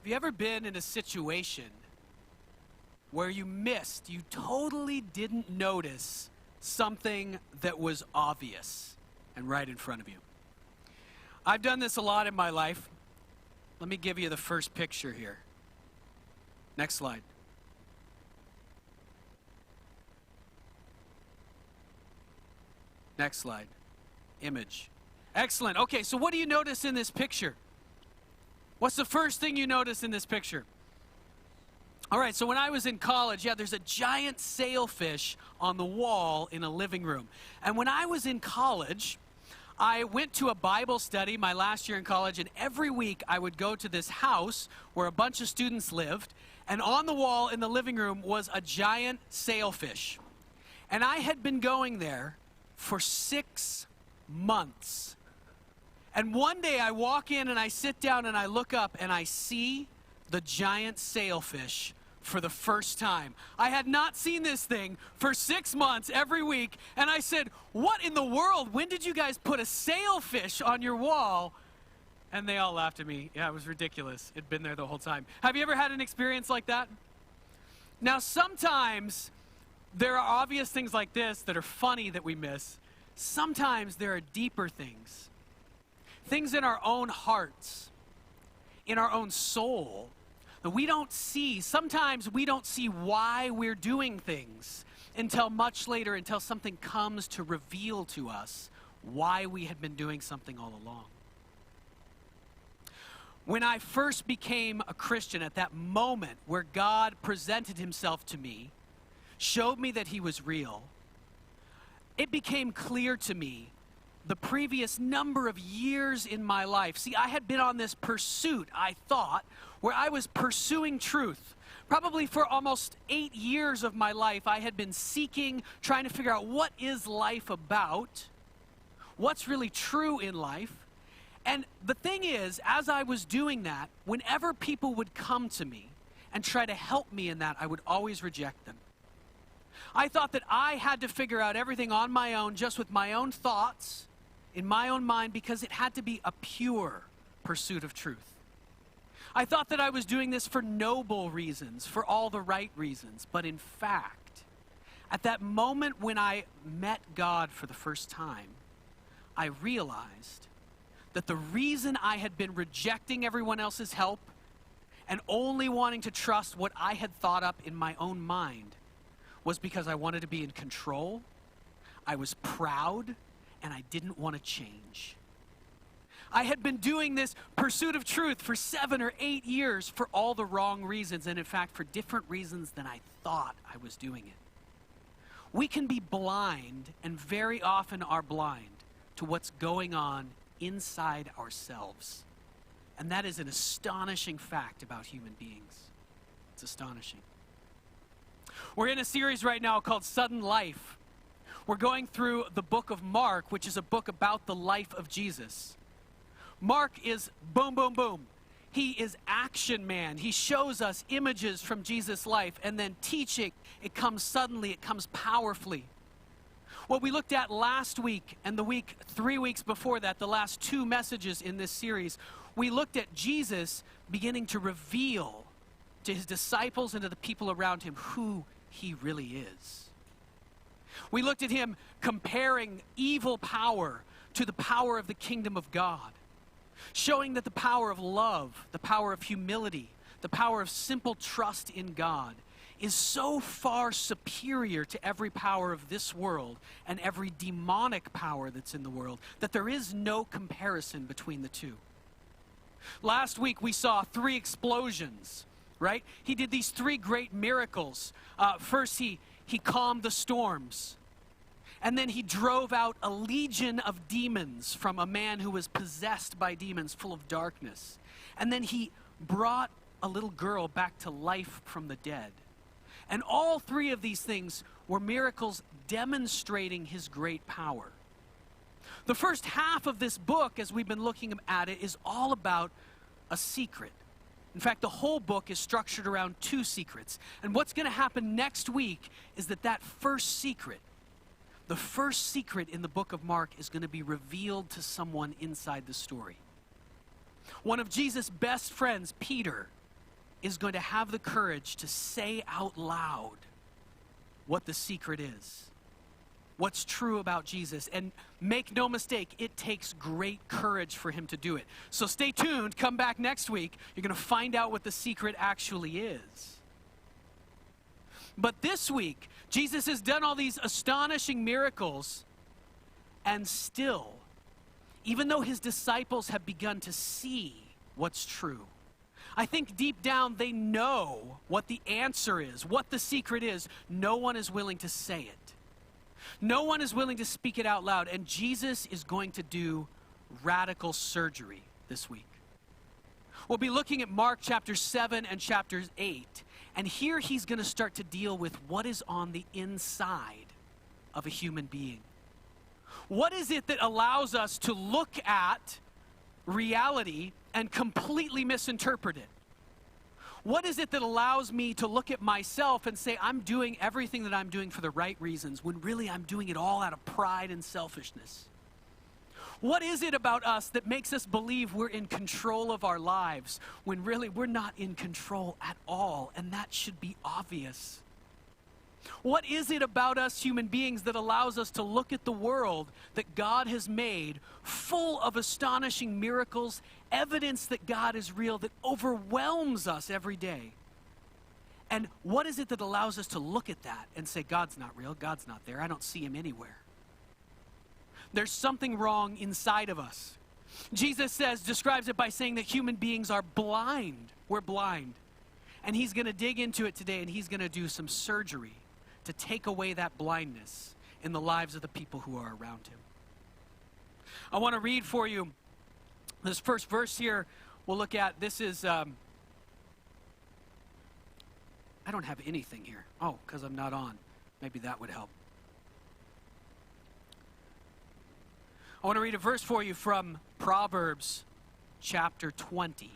Have you ever been in a situation where you totally didn't notice something that was obvious and right in front of you? I've done this a lot in my life. Let me give you the first picture here. Next slide. Next slide. Image. Excellent. Okay, so what do you notice in this picture? What's the first thing you notice in this picture? All right, so when I was in college, there's a giant sailfish on the wall in a living room. And when I was in college, I went to a Bible study my last year in college, and every week I would go to this house where a bunch of students lived, and on the wall in the living room was a giant sailfish. And I had been going there for 6 months. And one day I walk in and I sit down and I look up and I see the giant sailfish for the first time. I had not seen this thing for 6 months every week, and I said, "What in the world? When did you guys put a sailfish on your wall?" And they all laughed at me. Yeah, it was ridiculous. It'd been there the whole time. Have you ever had an experience like that? Now, sometimes there are obvious things like this that are funny that we miss. Sometimes there are deeper things. Things in our own hearts, in our own soul, that we don't see. Sometimes we don't see why we're doing things until much later, until something comes to reveal to us why we had been doing something all along. When I first became a Christian, at that moment where God presented himself to me, showed me that he was real, it became clear to me the previous number of years in my life. See, I had been on this pursuit, I thought, where I was pursuing truth. Probably for almost 8 years of my life, I had been seeking, trying to figure out what is life about, what's really true in life. And the thing is, as I was doing that, whenever people would come to me and try to help me in that, I would always reject them. I thought that I had to figure out everything on my own, just with my own thoughts, in my own mind, because it had to be a pure pursuit of truth. I thought that I was doing this for noble reasons, for all the right reasons. But in fact, at that moment when I met God for the first time, I realized that the reason I had been rejecting everyone else's help and only wanting to trust what I had thought up in my own mind was because I wanted to be in control, I was proud, and I didn't want to change. I had been doing this pursuit of truth for 7 or 8 years for all the wrong reasons, and in fact for different reasons than I thought I was doing it. We can be blind, and very often are blind, to what's going on inside ourselves. And that is an astonishing fact about human beings. It's astonishing. We're in a series right now called Sudden Life. We're going through the book of Mark, which is a book about the life of Jesus. Mark is boom, boom, boom. He is action man. He shows us images from Jesus' life, and then teaching, it comes suddenly, it comes powerfully. What we looked at last week and the week 3 weeks before that, the last 2 messages in this series, we looked at Jesus beginning to reveal to his disciples and to the people around him who he really is. We looked at him comparing evil power to the power of the kingdom of God, showing that the power of love, the power of humility, the power of simple trust in God is so far superior to every power of this world and every demonic power that's in the world that there is no comparison between the two. Last week we saw 3 explosions, right? He did these 3 great miracles. First he calmed the storms. And then he drove out a legion of demons from a man who was possessed by demons, full of darkness. And then he brought a little girl back to life from the dead. And all 3 of these things were miracles demonstrating his great power. The first half of this book, as we've been looking at it, is all about a secret. In fact, the whole book is structured around 2 secrets. And what's going to happen next week is that first secret, the first secret in the book of Mark, is going to be revealed to someone inside the story. One of Jesus' best friends, Peter, is going to have the courage to say out loud what the secret is, what's true about Jesus. And make no mistake, it takes great courage for him to do it. So stay tuned, come back next week. You're going to find out what the secret actually is. But this week, Jesus has done all these astonishing miracles, and still, even though his disciples have begun to see what's true, I think deep down they know what the answer is, what the secret is. No one is willing to say it. No one is willing to speak it out loud. And Jesus is going to do radical surgery this week. We'll be looking at Mark chapter 7 and chapter 8. And here he's going to start to deal with what is on the inside of a human being. What is it that allows us to look at reality and completely misinterpret it? What is it that allows me to look at myself and say, I'm doing everything that I'm doing for the right reasons, when really I'm doing it all out of pride and selfishness? What is it about us that makes us believe we're in control of our lives, when really we're not in control at all, and that should be obvious? What is it about us human beings that allows us to look at the world that God has made, full of astonishing miracles, evidence that God is real, that overwhelms us every day? And what is it that allows us to look at that and say, God's not real, God's not there, I don't see him anywhere? There's something wrong inside of us. Jesus describes it by saying that human beings are blind. We're blind. And he's going to dig into it today, and he's going to do some surgery to take away that blindness in the lives of the people who are around him. I want to read for you this first verse here. We'll look at, this is, I don't have anything here. Oh, because I'm not on. Maybe that would help. I want to read a verse for you from Proverbs chapter 20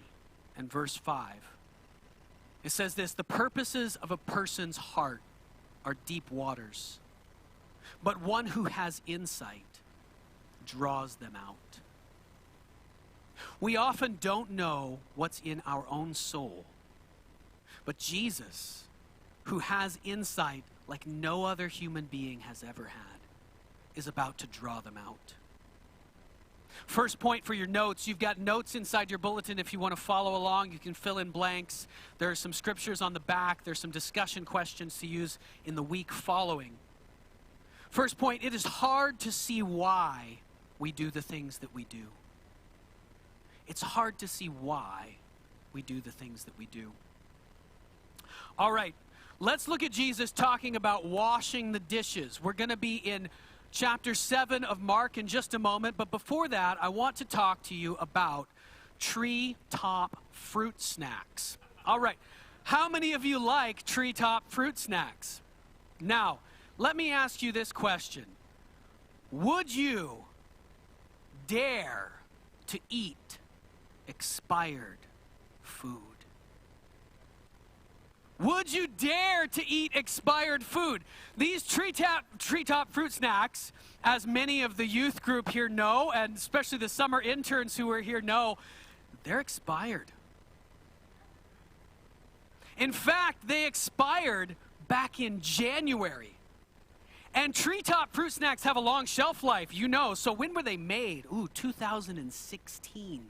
and verse 5. It says this: the purposes of a person's heart are deep waters, but one who has insight draws them out. We often don't know what's in our own soul, but Jesus, who has insight like no other human being has ever had, is about to draw them out. First point for your notes, you've got notes inside your bulletin. If you want to follow along, you can fill in blanks. There are some scriptures on the back. There's some discussion questions to use in the week following. First point, it is hard to see why we do the things that we do. It's hard to see why we do the things that we do. All right, let's look at Jesus talking about washing the dishes. We're going to be in chapter 7 of Mark in just a moment, but before that, I want to talk to you about treetop fruit snacks. All right, how many of you like treetop fruit snacks? Now, let me ask you this question. Would you dare to eat expired food? Would you dare to eat expired food? These treetop fruit snacks, as many of the youth group here know, and especially the summer interns who are here know, they're expired. In fact, they expired back in January. And treetop fruit snacks have a long shelf life, you know. So when were they made? Ooh, 2016.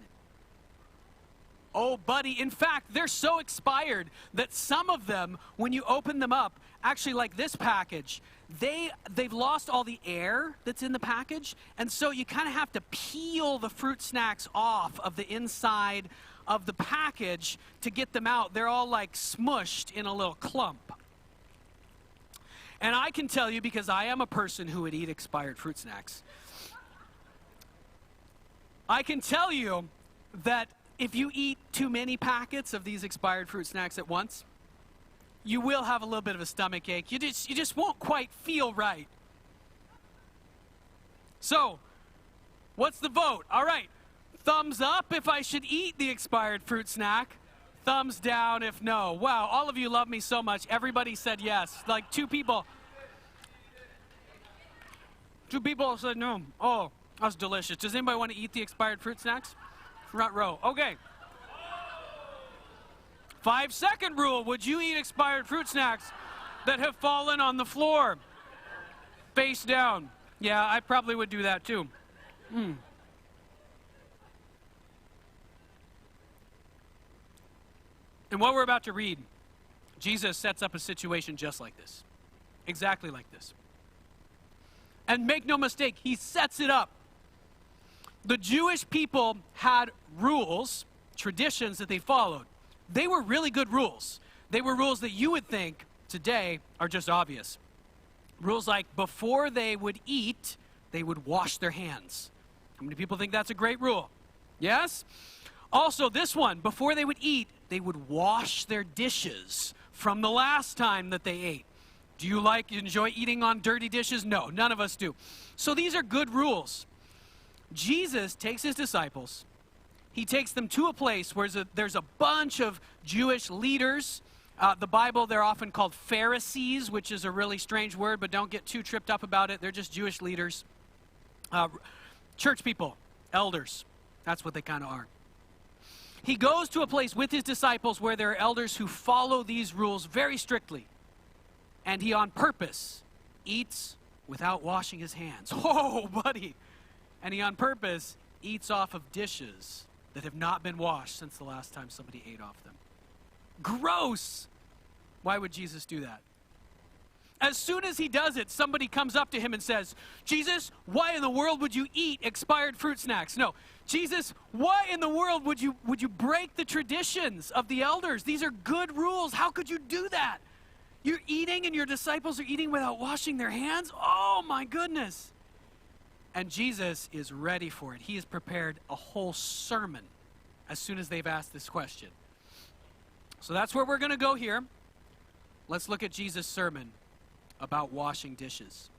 Oh, buddy, in fact, they're so expired that some of them, when you open them up, actually like this package, they've lost all the air that's in the package, and so you kind of have to peel the fruit snacks off of the inside of the package to get them out. They're all like smushed in a little clump. And I can tell you, because I am a person who would eat expired fruit snacks, I can tell you that if you eat too many packets of these expired fruit snacks at once, you will have a little bit of a stomach ache. You just won't quite feel right. So, what's the vote? All right, thumbs up if I should eat the expired fruit snack. Thumbs down if no. Wow, all of you love me so much. Everybody said yes. Like two people said no. Oh, that's delicious. Does anybody want to eat the expired fruit snacks? Front row. Okay. 5-second rule. Would you eat expired fruit snacks that have fallen on the floor? Face down. Yeah, I probably would do that too. And what we're about to read, Jesus sets up a situation just like this. Exactly like this. And make no mistake, he sets it up. The Jewish people had rules, traditions that they followed. They were really good rules. They were rules that you would think today are just obvious. Rules like before they would eat, they would wash their hands. How many people think that's a great rule? Yes? Also, this one, before they would eat, they would wash their dishes from the last time that they ate. Do you enjoy eating on dirty dishes? No, none of us do. So these are good rules. Jesus takes his disciples. He takes them to a place where there's a bunch of Jewish leaders. The Bible, they're often called Pharisees, which is a really strange word, but don't get too tripped up about it. They're just Jewish leaders. Church people, elders. That's what they kind of are. He goes to a place with his disciples where there are elders who follow these rules very strictly. And he on purpose eats without washing his hands. Oh, buddy. And he on purpose eats off of dishes that have not been washed since the last time somebody ate off them. Gross! Why would Jesus do that? As soon as he does it, somebody comes up to him and says, Jesus, why in the world would you eat expired fruit snacks? No, Jesus, why in the world would you break the traditions of the elders? These are good rules. How could you do that? You're eating and your disciples are eating without washing their hands? Oh my goodness. And Jesus is ready for it. He has prepared a whole sermon as soon as they've asked this question. So that's where we're going to go here. Let's look at Jesus' sermon about washing dishes.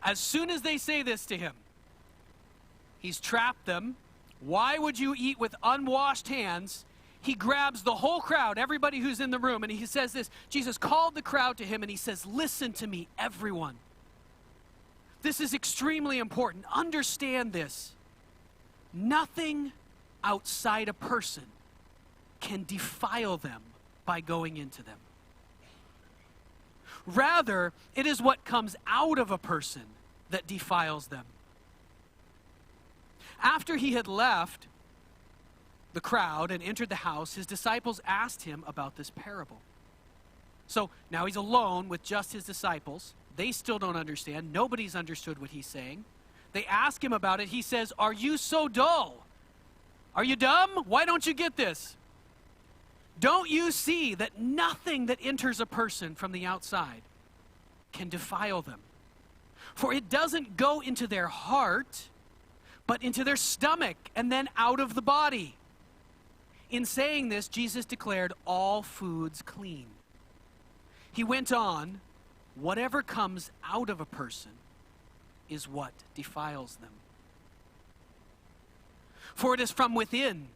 As soon as they say this to him, he's trapped them. Why would you eat with unwashed hands? He grabs the whole crowd, everybody who's in the room, and he says this. Jesus called the crowd to him and he says, listen to me, everyone. This is extremely important. Understand this. Nothing outside a person can defile them by going into them. Rather, it is what comes out of a person that defiles them. After he had left the crowd and entered the house, his disciples asked him about this parable. So now he's alone with just his disciples. They still don't understand. Nobody's understood what he's saying. They ask him about it. He says, are you so dull? Are you dumb? Why don't you get this? Don't you see that nothing that enters a person from the outside can defile them? For it doesn't go into their heart, but into their stomach and then out of the body. In saying this, Jesus declared all foods clean. He went on, whatever comes out of a person is what defiles them. For it is from within,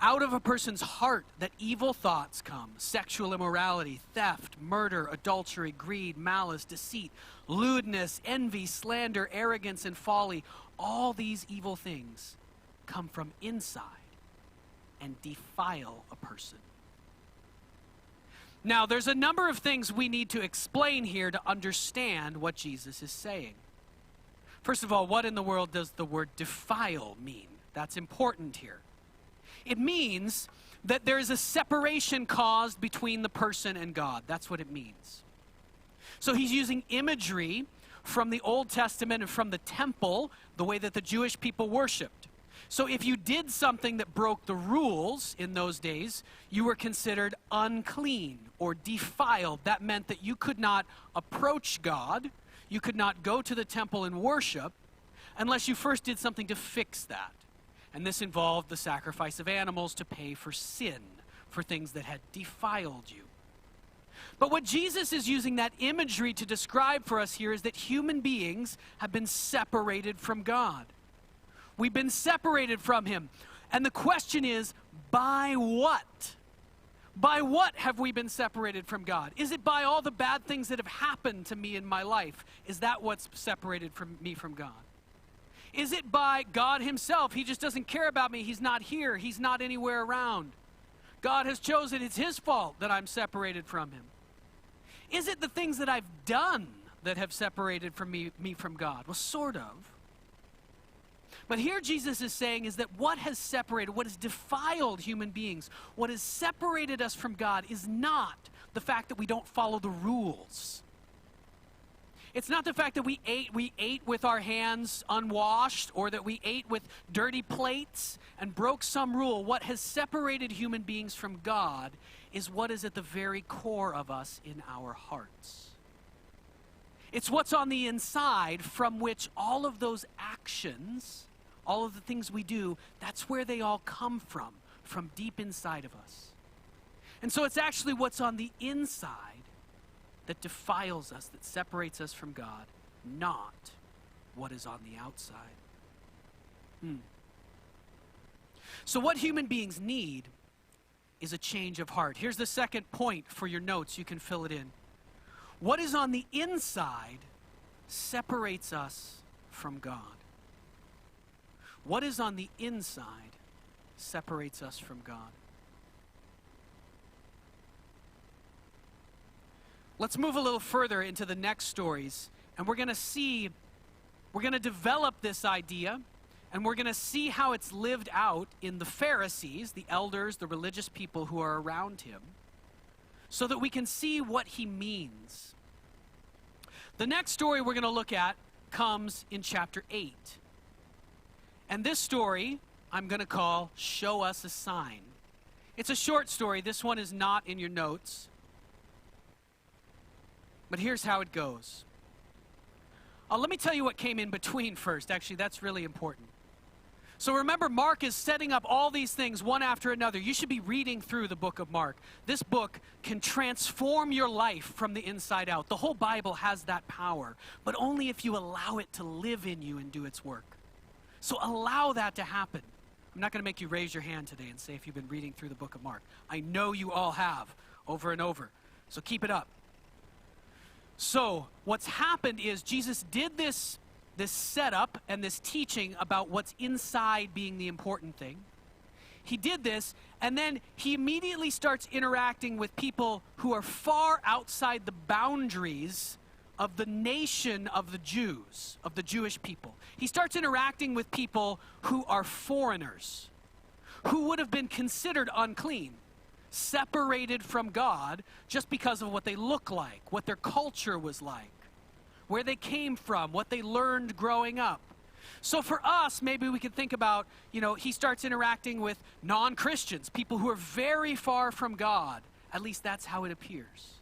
out of a person's heart, that evil thoughts come: sexual immorality, theft, murder, adultery, greed, malice, deceit, lewdness, envy, slander, arrogance, and folly. All these evil things come from inside and defile a person. Now, there's a number of things we need to explain here to understand what Jesus is saying. First of all, what in the world does the word defile mean? That's important here. It means that there is a separation caused between the person and God. That's what it means. So he's using imagery from the Old Testament and from the temple, the way that the Jewish people worshiped. So if you did something that broke the rules in those days, you were considered unclean or defiled. That meant that you could not approach God, you could not go to the temple and worship, unless you first did something to fix that. And this involved the sacrifice of animals to pay for sin, for things that had defiled you. But what Jesus is using that imagery to describe for us here is that human beings have been separated from God. We've been separated from him. And the question is, by what? By what have we been separated from God? Is it by all the bad things that have happened to me in my life? Is that what's separated from me from God? Is it by God himself? He just doesn't care about me. He's not here. He's not anywhere around. God has chosen, it's his fault that I'm separated from him. Is it the things that I've done that have separated from me from God? Well, sort of. But here Jesus is saying is that what has separated, what has defiled human beings, what has separated us from God is not the fact that we don't follow the rules. It's not the fact that we ate with our hands unwashed, or that we ate with dirty plates and broke some rule. What has separated human beings from God is what is at the very core of us in our hearts. It's what's on the inside from which all of those actions, all of the things we do, that's where they all come from deep inside of us. And so it's actually what's on the inside that defiles us, that separates us from God, not what is on the outside. So what human beings need is a change of heart. Here's the second point for your notes. You can fill it in. What is on the inside separates us from God. What is on the inside separates us from God. Let's move a little further into the next stories, and we're going to develop this idea, and we're going to see how it's lived out in the Pharisees, the elders, the religious people who are around him, so that we can see what he means. The next story we're going to look at comes in chapter 8. And this story I'm going to call Show Us a Sign. It's a short story. This one is not in your notes. But here's how it goes. Let me tell you what came in between first. Actually, that's really important. So remember, Mark is setting up all these things one after another. You should be reading through the book of Mark. This book can transform your life from the inside out. The whole Bible has that power, but only if you allow it to live in you and do its work. So allow that to happen. I'm not going to make you raise your hand today and say if you've been reading through the book of Mark. I know you all have, over and over. So keep it up. So what's happened is Jesus did this setup and this teaching about what's inside being the important thing. He did this, and then he immediately starts interacting with people who are far outside the boundaries of the nation of the Jews, of the Jewish people. He starts interacting with people who are foreigners, who would have been considered unclean, separated from God just because of what they look like, what their culture was like, where they came from, what they learned growing up. So for us, maybe we could think about, he starts interacting with non-Christians, people who are very far from God. At least that's how it appears.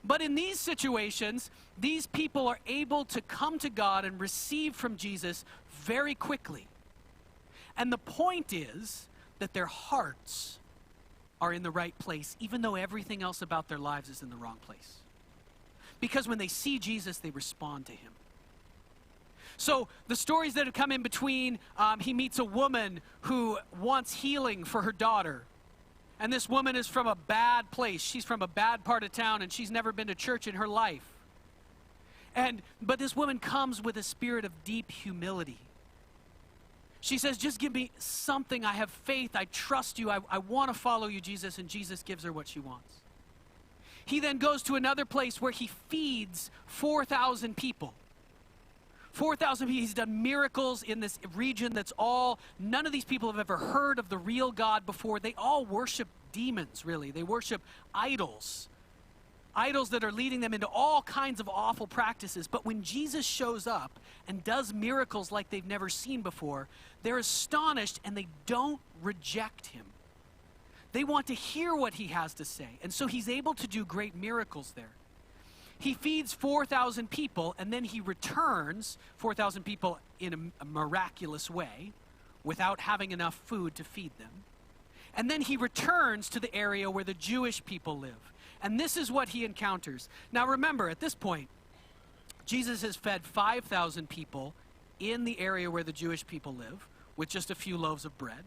But in these situations, these people are able to come to God and receive from Jesus very quickly. And the point is that their hearts are in the right place, even though everything else about their lives is in the wrong place. Because when they see Jesus, they respond to him. So the stories that have come in between, he meets a woman who wants healing for her daughter. And this woman is from a bad place. She's from a bad part of town, and she's never been to church in her life. But this woman comes with a spirit of deep humility. She says, just give me something. I have faith. I trust you. I want to follow you, Jesus. And Jesus gives her what she wants. He then goes to another place where he feeds 4,000 people. 4,000 people. He's done miracles in this region none of these people have ever heard of the real God before. They all worship demons, really. They worship idols. Idols that are leading them into all kinds of awful practices. But when Jesus shows up and does miracles like they've never seen before, they're astonished and they don't reject him. They want to hear what he has to say. And so he's able to do great miracles there. He feeds 4,000 people, and then he returns 4,000 people in a miraculous way without having enough food to feed them. And then he returns to the area where the Jewish people live. And this is what he encounters. Now remember, at this point, Jesus has fed 5,000 people in the area where the Jewish people live with just a few loaves of bread.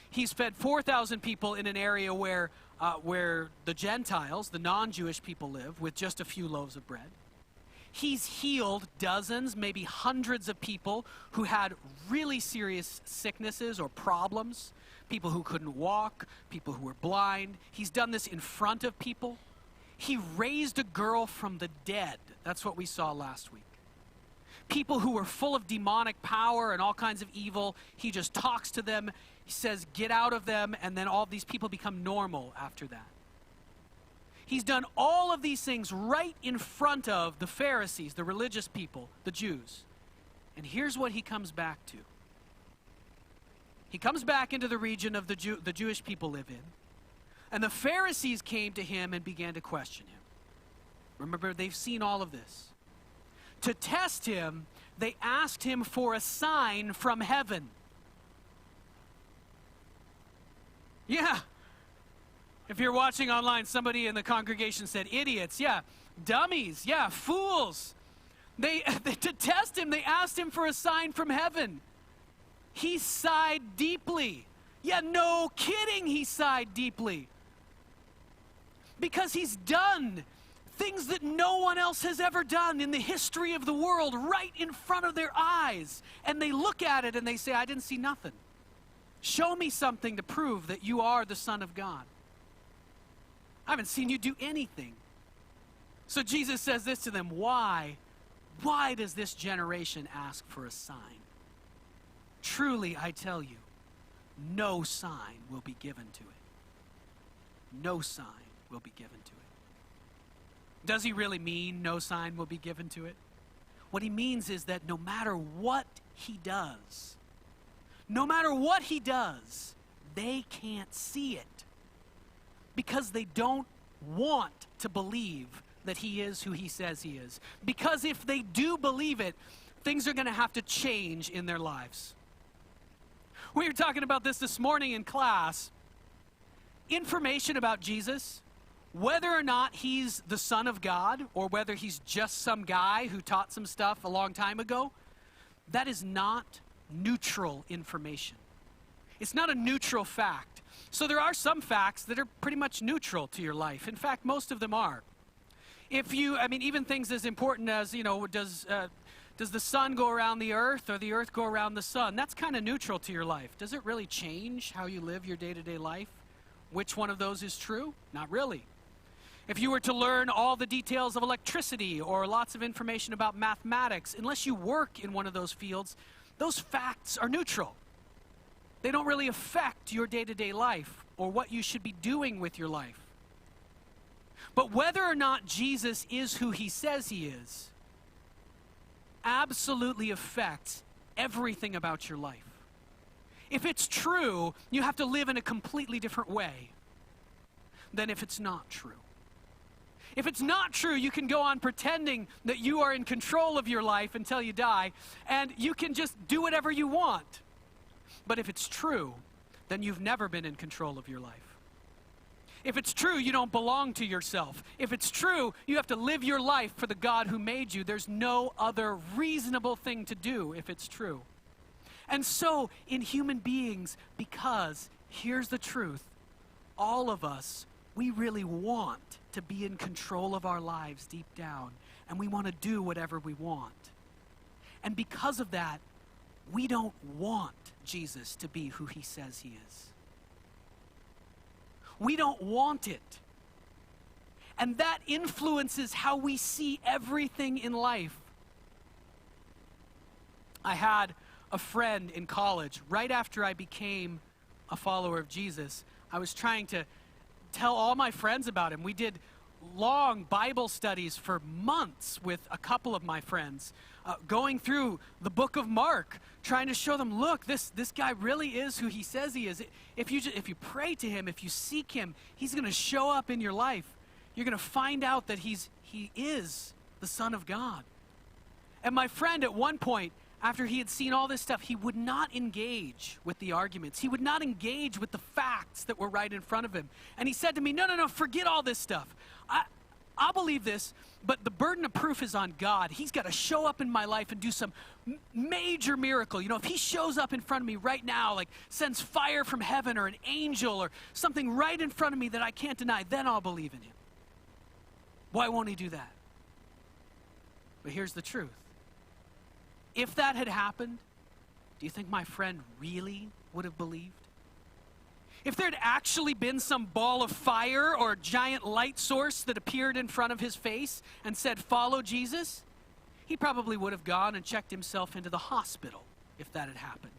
He's fed 4,000 people in an area where the Gentiles, the non-Jewish people live with just a few loaves of bread. He's healed dozens, maybe hundreds of people who had really serious sicknesses or problems, people who couldn't walk, people who were blind. He's done this in front of people. He raised a girl from the dead. That's what we saw last week. People who were full of demonic power and all kinds of evil, he just talks to them. He says, get out of them, and then all these people become normal after that. He's done all of these things right in front of the Pharisees, the religious people, the Jews. And here's what he comes back to. He comes back into the region of the Jewish people live in. And the Pharisees came to him and began to question him. Remember, they've seen all of this. To test him, they asked him for a sign from heaven. Yeah. If you're watching online, somebody in the congregation said, idiots, yeah, dummies, yeah, fools. To test him, they asked him for a sign from heaven. He sighed deeply. Yeah, no kidding, he sighed deeply. Because he's done things that no one else has ever done in the history of the world right in front of their eyes. And they look at it and they say, I didn't see nothing. Show me something to prove that you are the Son of God. I haven't seen you do anything. So Jesus says this to them, why? Why does this generation ask for a sign? Truly, I tell you, no sign will be given to it. No sign will be given to it. Does he really mean no sign will be given to it? What he means is that no matter what he does, they can't see it. Because they don't want to believe that he is who he says he is. Because if they do believe it, things are going to have to change in their lives. We were talking about this morning in class. Information about Jesus, whether or not he's the Son of God, or whether he's just some guy who taught some stuff a long time ago, that is not neutral information. It's not a neutral fact. So there are some facts that are pretty much neutral to your life. In fact, most of them are. Even things as important as, does the sun go around the earth or the earth go around the sun? That's kind of neutral to your life. Does it really change how you live your day-to-day life? Which one of those is true? Not really. If you were to learn all the details of electricity or lots of information about mathematics, unless you work in one of those fields, those facts are neutral. They don't really affect your day-to-day life or what you should be doing with your life. But whether or not Jesus is who he says he is, absolutely affects everything about your life. If it's true, you have to live in a completely different way than if it's not true. If it's not true, you can go on pretending that you are in control of your life until you die, and you can just do whatever you want. But if it's true, then you've never been in control of your life. If it's true, you don't belong to yourself. If it's true, you have to live your life for the God who made you. There's no other reasonable thing to do if it's true. And so, in human beings, because, here's the truth, all of us, we really want to be in control of our lives deep down, and we want to do whatever we want. And because of that, we don't want Jesus to be who he says he is. We don't want it. And that influences how we see everything in life. I had a friend in college, right after I became a follower of Jesus. I was trying to tell all my friends about him. We did long Bible studies for months with a couple of my friends, going through the book of Mark, trying to show them, look, this guy really is who he says he is. If you pray to him, if you seek him, he's going to show up in your life. You're going to find out that he is the Son of God. And my friend, at one point, after he had seen all this stuff, he would not engage with the arguments. He would not engage with the facts that were right in front of him. And he said to me, no, forget all this stuff. I'll believe this, but the burden of proof is on God. He's got to show up in my life and do some major miracle. If he shows up in front of me right now, like sends fire from heaven or an angel or something right in front of me that I can't deny, then I'll believe in him. Why won't he do that? But here's the truth. If that had happened, do you think my friend really would have believed? If there'd actually been some ball of fire or giant light source that appeared in front of his face and said, "Follow Jesus," he probably would have gone and checked himself into the hospital if that had happened.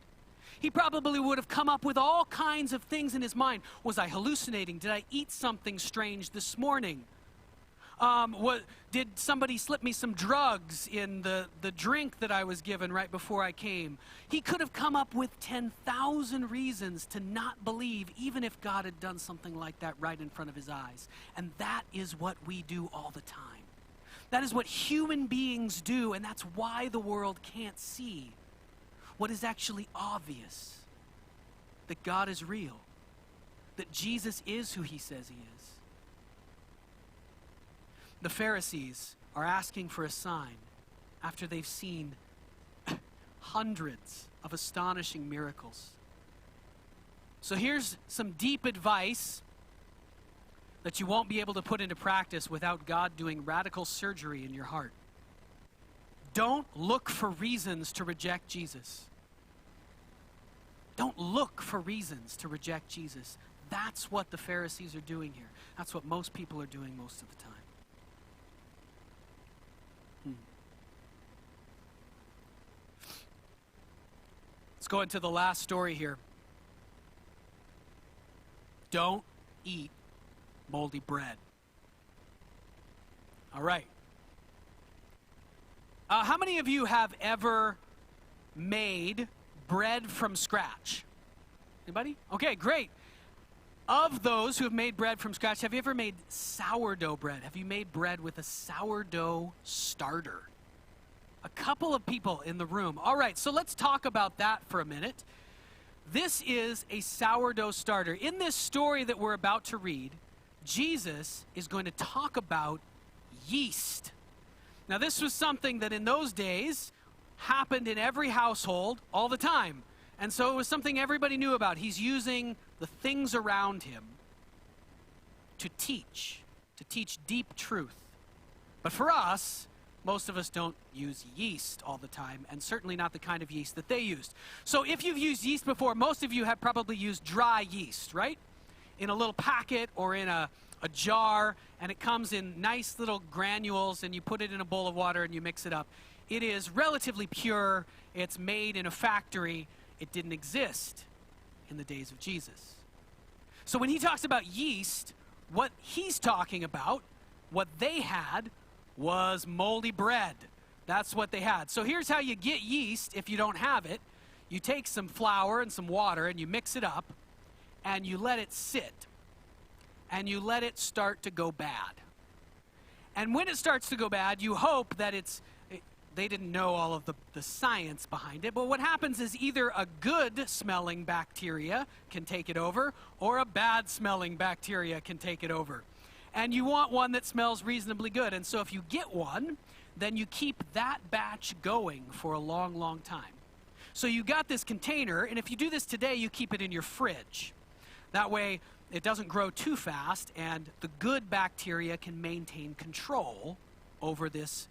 He probably would have come up with all kinds of things in his mind. Was I hallucinating? Did I eat something strange this morning? Did somebody slip me some drugs in the drink that I was given right before I came? He could have come up with 10,000 reasons to not believe, even if God had done something like that right in front of his eyes. And that is what we do all the time. That is what human beings do, and that's why the world can't see what is actually obvious: that God is real, that Jesus is who he says he is. The Pharisees are asking for a sign after they've seen hundreds of astonishing miracles. So here's some deep advice that you won't be able to put into practice without God doing radical surgery in your heart. Don't look for reasons to reject Jesus. Don't look for reasons to reject Jesus. That's what the Pharisees are doing here. That's what most people are doing most of the time. Let's go into the last story here. Don't eat moldy bread. All right. How many of you have ever made bread from scratch? Anybody? Okay, great. Of those who have made bread from scratch, have you ever made sourdough bread? Have you made bread with a sourdough starter? A couple of people in the room. All right, so let's talk about that for a minute. This is a sourdough starter. In this story that we're about to read, Jesus is going to talk about yeast. Now, this was something that in those days happened in every household all the time. And so it was something everybody knew about. He's using the things around him to teach deep truth. But for us, most of us don't use yeast all the time, and certainly not the kind of yeast that they used. So if you've used yeast before, most of you have probably used dry yeast, right? In a little packet or in a jar, and it comes in nice little granules, and you put it in a bowl of water and you mix it up. It is relatively pure. It's made in a factory. It didn't exist in the days of Jesus. So when he talks about yeast, what he's talking about, what they had, was moldy bread. That's what they had. So here's how you get yeast if you don't have it. You take some flour and some water and you mix it up and you let it sit and you let it start to go bad. And when it starts to go bad, you hope that they didn't know all of the science behind it, but what happens is either a good smelling bacteria can take it over or a bad smelling bacteria can take it over. And you want one that smells reasonably good. And so if you get one, then you keep that batch going for a long, long time. So you got this container, and if you do this today, you keep it in your fridge. That way, it doesn't grow too fast, and the good bacteria can maintain control over this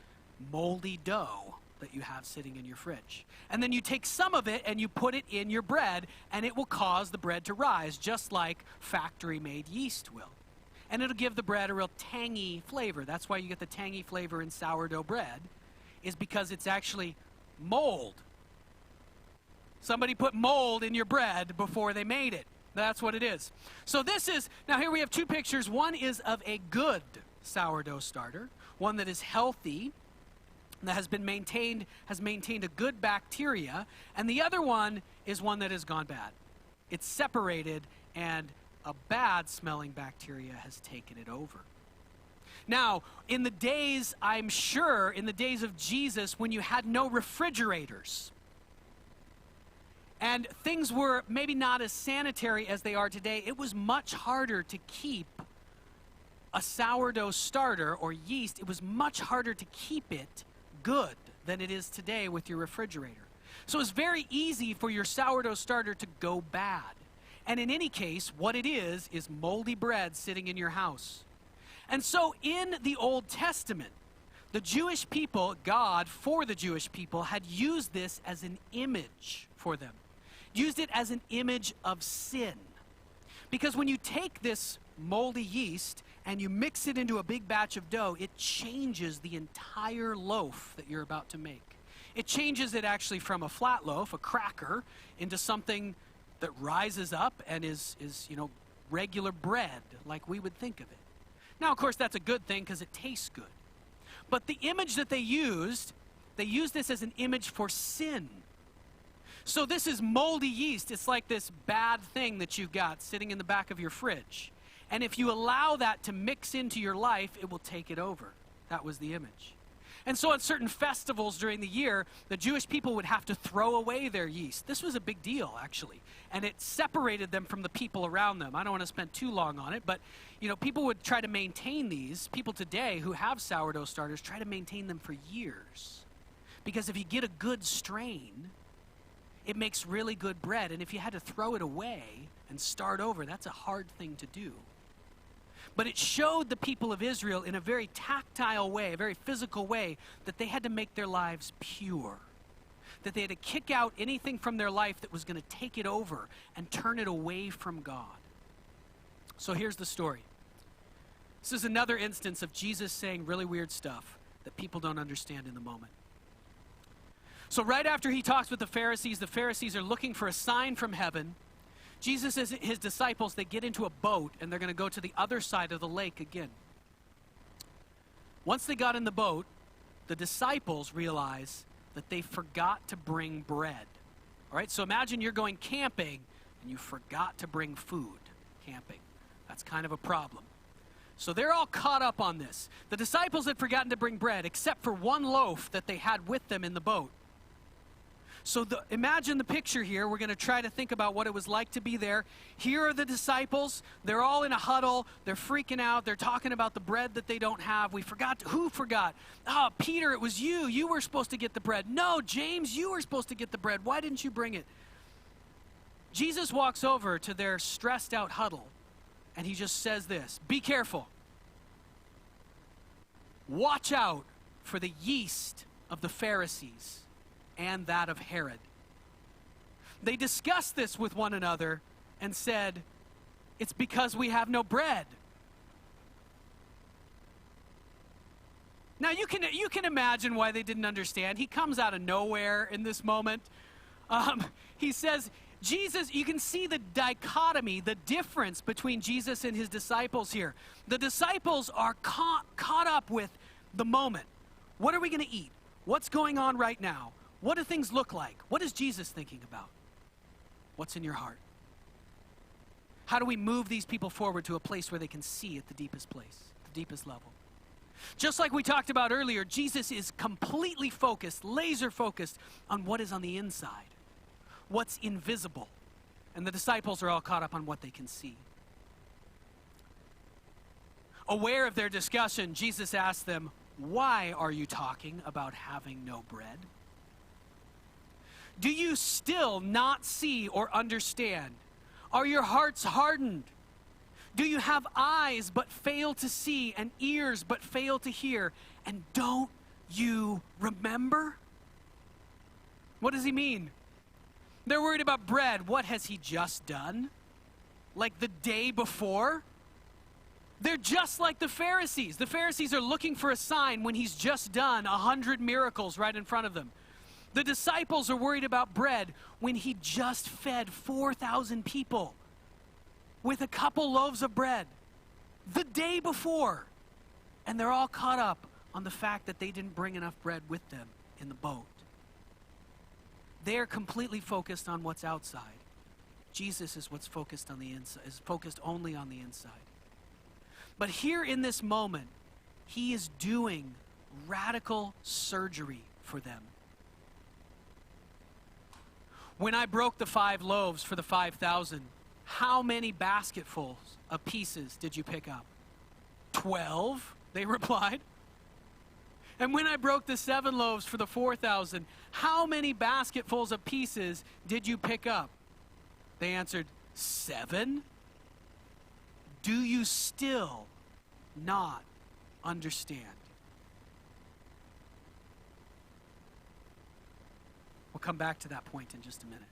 moldy dough that you have sitting in your fridge. And then you take some of it and you put it in your bread, and it will cause the bread to rise, just like factory-made yeast will. And it'll give the bread a real tangy flavor. That's why you get the tangy flavor in sourdough bread, is because it's actually mold. Somebody put mold in your bread before they made it. That's what it is. So this is, now here we have two pictures. One is of a good sourdough starter, one that is healthy, that has maintained a good bacteria, and the other one is one that has gone bad. It's separated, and a bad smelling bacteria has taken it over. Now, in the days, I'm sure, in the days of Jesus, when you had no refrigerators, and things were maybe not as sanitary as they are today, it was much harder to keep a sourdough starter or yeast. It was much harder to keep it good than it is today with your refrigerator. So it's very easy for your sourdough starter to go bad. And in any case, what it is moldy bread sitting in your house. And so in the Old Testament, The Jewish people, God, for the Jewish people, had used this as an image for them. Used it as an image of sin. Because when you take this moldy yeast and you mix it into a big batch of dough, it changes the entire loaf that you're about to make. It changes it actually from a flat loaf, a cracker, into something that rises up and is regular bread, like we would think of it. Now, of course, that's a good thing because it tastes good. But the image that they used this as an image for sin. So this is moldy yeast. It's like this bad thing that you've got sitting in the back of your fridge. And if you allow that to mix into your life, it will take it over. That was the image. And so at certain festivals during the year, the Jewish people would have to throw away their yeast. This was a big deal, actually. And it separated them from the people around them. I don't want to spend too long on it, but people would try to maintain these. People today who have sourdough starters try to maintain them for years. Because if you get a good strain, it makes really good bread. And if you had to throw it away and start over, that's a hard thing to do. But it showed the people of Israel in a very tactile way, a very physical way, that they had to make their lives pure. That they had to kick out anything from their life that was going to take it over and turn it away from God. So here's the story. This is another instance of Jesus saying really weird stuff that people don't understand in the moment. So right after he talks with the Pharisees are looking for a sign from heaven. Jesus and his disciples, they get into a boat and they're going to go to the other side of the lake again. Once they got in the boat, the disciples realize that they forgot to bring bread. All right, so imagine you're going camping and you forgot to bring food camping. That's kind of a problem. So they're all caught up on this. The disciples had forgotten to bring bread except for one loaf that they had with them in the boat. So imagine the picture here. We're going to try to think about what it was like to be there. Here are the disciples. They're all in a huddle. They're freaking out. They're talking about the bread that they don't have. We forgot. Who forgot? Oh, Peter, it was you. You were supposed to get the bread. No, James, you were supposed to get the bread. Why didn't you bring it? Jesus walks over to their stressed out huddle, and he just says this: be careful. Watch out for the yeast of the Pharisees and that of Herod. They discussed this with one another and said, it's because we have no bread. Now you can imagine why they didn't understand. He comes out of nowhere in this moment. He says, Jesus, you can see the dichotomy, the difference between Jesus and his disciples here. The disciples are caught up with the moment. What are we going to eat? What's going on right now? What do things look like? What is Jesus thinking about? What's in your heart? How do we move these people forward to a place where they can see at the deepest place, the deepest level? Just like we talked about earlier, Jesus is completely focused, laser focused on what is on the inside, what's invisible. And the disciples are all caught up on what they can see. Aware of their discussion, Jesus asked them, why are you talking about having no bread? Do you still not see or understand? Are your hearts hardened? Do you have eyes but fail to see and ears but fail to hear? And don't you remember? What does he mean? They're worried about bread. What has he just done? Like the day before? They're just like the Pharisees. The Pharisees are looking for a sign when he's just done 100 miracles right in front of them. The disciples are worried about bread when he just fed 4,000 people with a couple loaves of bread the day before. And they're all caught up on the fact that they didn't bring enough bread with them in the boat. They're completely focused on what's outside. Jesus is what's focused on the inside, is focused only on the inside. But here in this moment, he is doing radical surgery for them. When I broke the 5 loaves for the 5,000, how many basketfuls of pieces did you pick up? 12, they replied. And when I broke the 7 loaves for the 4,000, how many basketfuls of pieces did you pick up? They answered, 7. Do you still not understand? come back to that point in just a minute.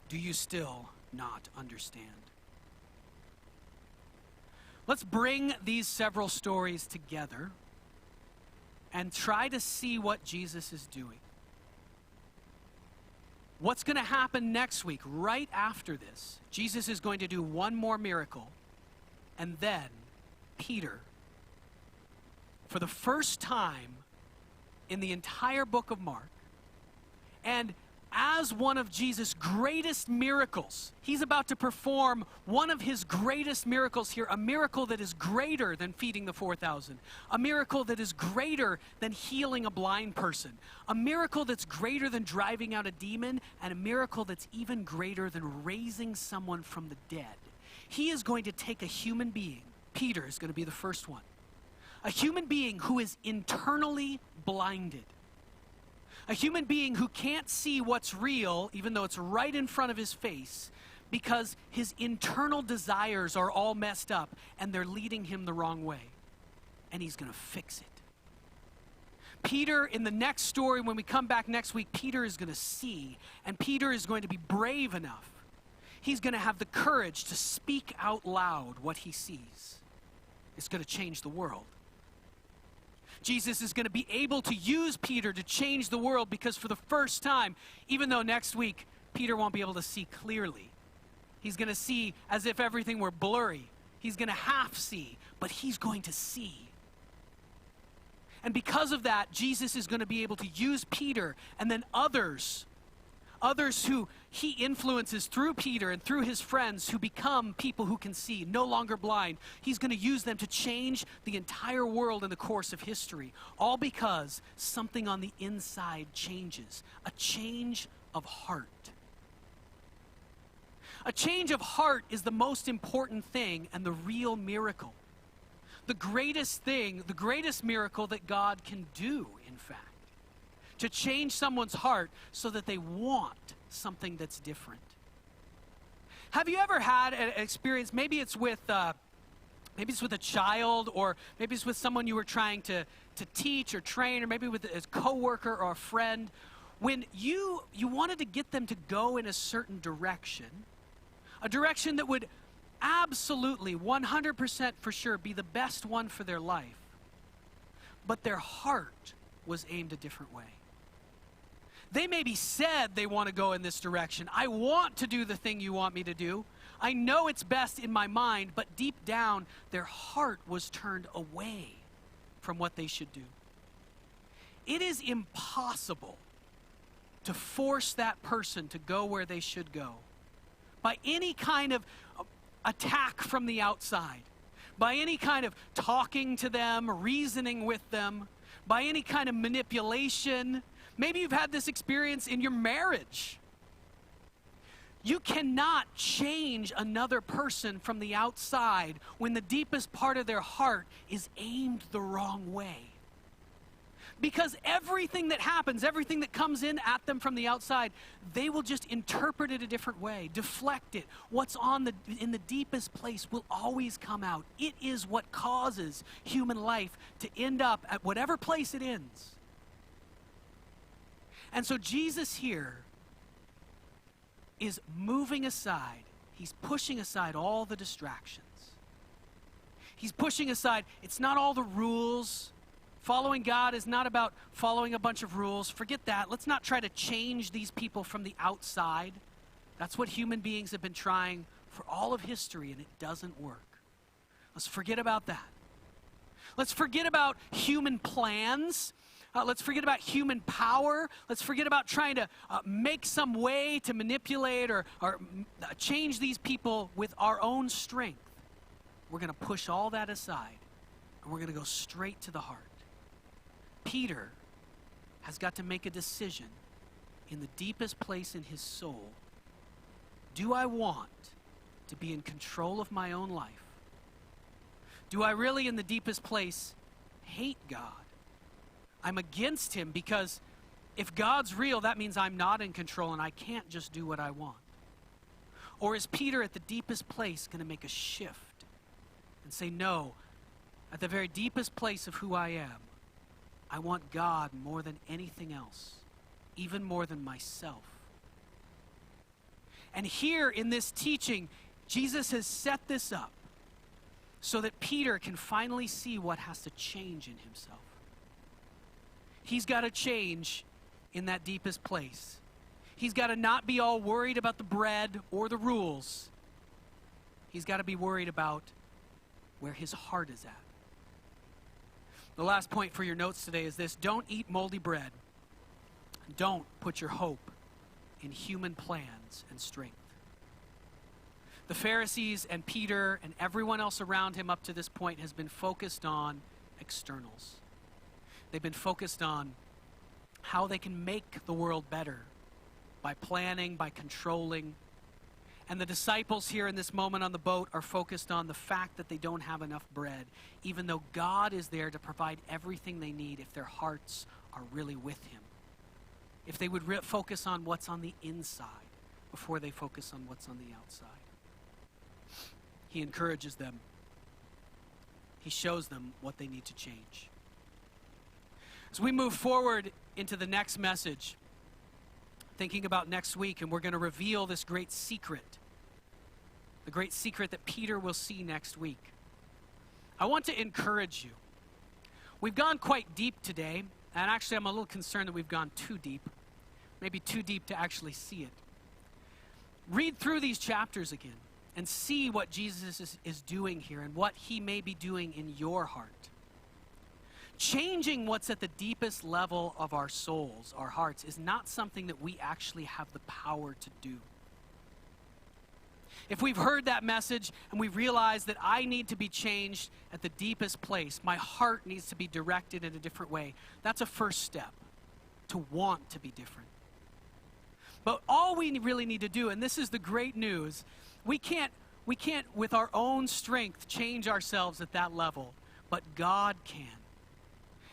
Do you still not understand? Let's bring these several stories together and try to see what Jesus is doing. What's going to happen next week, right after this? Jesus is going to do one more miracle, and then Peter, for the first time in the entire book of Mark, and as one of Jesus' greatest miracles, he's about to perform one of his greatest miracles here, a miracle that is greater than feeding the 4,000, a miracle that is greater than healing a blind person, a miracle that's greater than driving out a demon, and a miracle that's even greater than raising someone from the dead. He is going to take a human being, Peter is going to be the first one, a human being who is internally blinded. A human being who can't see what's real, even though it's right in front of his face, because his internal desires are all messed up and they're leading him the wrong way. And he's going to fix it. Peter, in the next story, when we come back next week, Peter is going to see, and Peter is going to be brave enough. He's going to have the courage to speak out loud what he sees. It's going to change the world. Jesus is going to be able to use Peter to change the world because for the first time, even though next week Peter won't be able to see clearly, he's going to see as if everything were blurry. He's going to half see, but he's going to see. And because of that, Jesus is going to be able to use Peter and then others who he influences through Peter and through his friends who become people who can see, no longer blind. He's going to use them to change the entire world in the course of history, all because something on the inside changes, a change of heart. A change of heart is the most important thing and the real miracle. The greatest thing, the greatest miracle that God can do, in fact. To change someone's heart so that they want something that's different. Have you ever had an experience, maybe it's with a child, or maybe it's with someone you were trying to teach or train, or maybe with a coworker or a friend, when you wanted to get them to go in a certain direction, a direction that would absolutely, 100% for sure, be the best one for their life, but their heart was aimed a different way. They maybe said they want to go in this direction. I want to do the thing you want me to do. I know it's best in my mind, but deep down, their heart was turned away from what they should do. It is impossible to force that person to go where they should go by any kind of attack from the outside, by any kind of talking to them, reasoning with them, by any kind of manipulation. Maybe you've had this experience in your marriage. You cannot change another person from the outside when the deepest part of their heart is aimed the wrong way. Because everything that happens, everything that comes in at them from the outside, they will just interpret it a different way, deflect it. What's in the deepest place will always come out. It is what causes human life to end up at whatever place it ends. And so Jesus here is moving aside. He's pushing aside all the distractions. He's pushing aside, it's not all the rules. Following God is not about following a bunch of rules. Forget that. Let's not try to change these people from the outside. That's what human beings have been trying for all of history, and it doesn't work. Let's forget about that. Let's forget about human plans. Let's forget about human power. Let's forget about trying to make some way to manipulate or change these people with our own strength. We're going to push all that aside, and we're going to go straight to the heart. Peter has got to make a decision in the deepest place in his soul. Do I want to be in control of my own life? Do I really, in the deepest place, hate God? I'm against him because if God's real, that means I'm not in control and I can't just do what I want. Or is Peter at the deepest place going to make a shift and say, no, at the very deepest place of who I am, I want God more than anything else, even more than myself. And here in this teaching, Jesus has set this up so that Peter can finally see what has to change in himself. He's got to change in that deepest place. He's got to not be all worried about the bread or the rules. He's got to be worried about where his heart is at. The last point for your notes today is this: don't eat moldy bread. Don't put your hope in human plans and strength. The Pharisees and Peter and everyone else around him up to this point has been focused on externals. They've been focused on how they can make the world better by planning, by controlling. And the disciples here in this moment on the boat are focused on the fact that they don't have enough bread, even though God is there to provide everything they need if their hearts are really with him. If they would focus on what's on the inside before they focus on what's on the outside. He encourages them. He shows them what they need to change. As we move forward into the next message, thinking about next week, and we're going to reveal this great secret, the great secret that Peter will see next week. I want to encourage you. We've gone quite deep today, and actually I'm a little concerned that we've gone too deep, maybe too deep to actually see it. Read through these chapters again and see what Jesus is doing here and what he may be doing in your heart. Changing what's at the deepest level of our souls, our hearts, is not something that we actually have the power to do. If we've heard that message and we realize that I need to be changed at the deepest place, my heart needs to be directed in a different way, that's a first step to want to be different. But all we really need to do, and this is the great news, we can't with our own strength change ourselves at that level, but God can.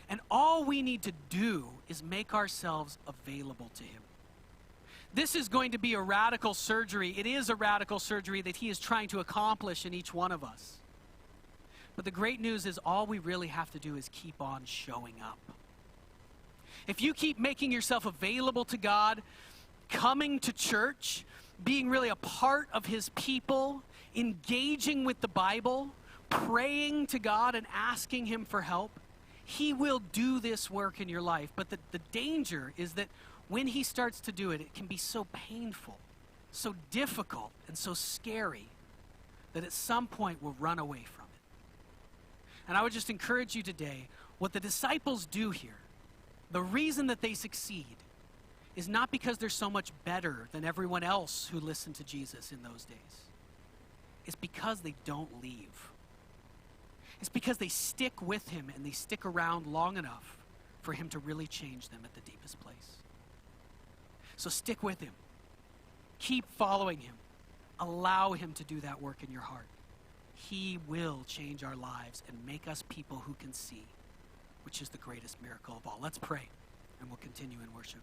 And all we need to do is make ourselves available to him. This is going to be a radical surgery. It is a radical surgery that he is trying to accomplish in each one of us. But the great news is all we really have to do is keep on showing up. If you keep making yourself available to God, coming to church, being really a part of his people, engaging with the Bible, praying to God and asking him for help, he will do this work in your life. But the danger is that when he starts to do it, it can be so painful, so difficult, and so scary that at some point we'll run away from it. And I would just encourage you today, what the disciples do here, the reason that they succeed is not because they're so much better than everyone else who listened to Jesus in those days. It's because they don't leave. It's because they stick with him and they stick around long enough for him to really change them at the deepest place. So stick with him. Keep following him. Allow him to do that work in your heart. He will change our lives and make us people who can see, which is the greatest miracle of all. Let's pray, and we'll continue in worship.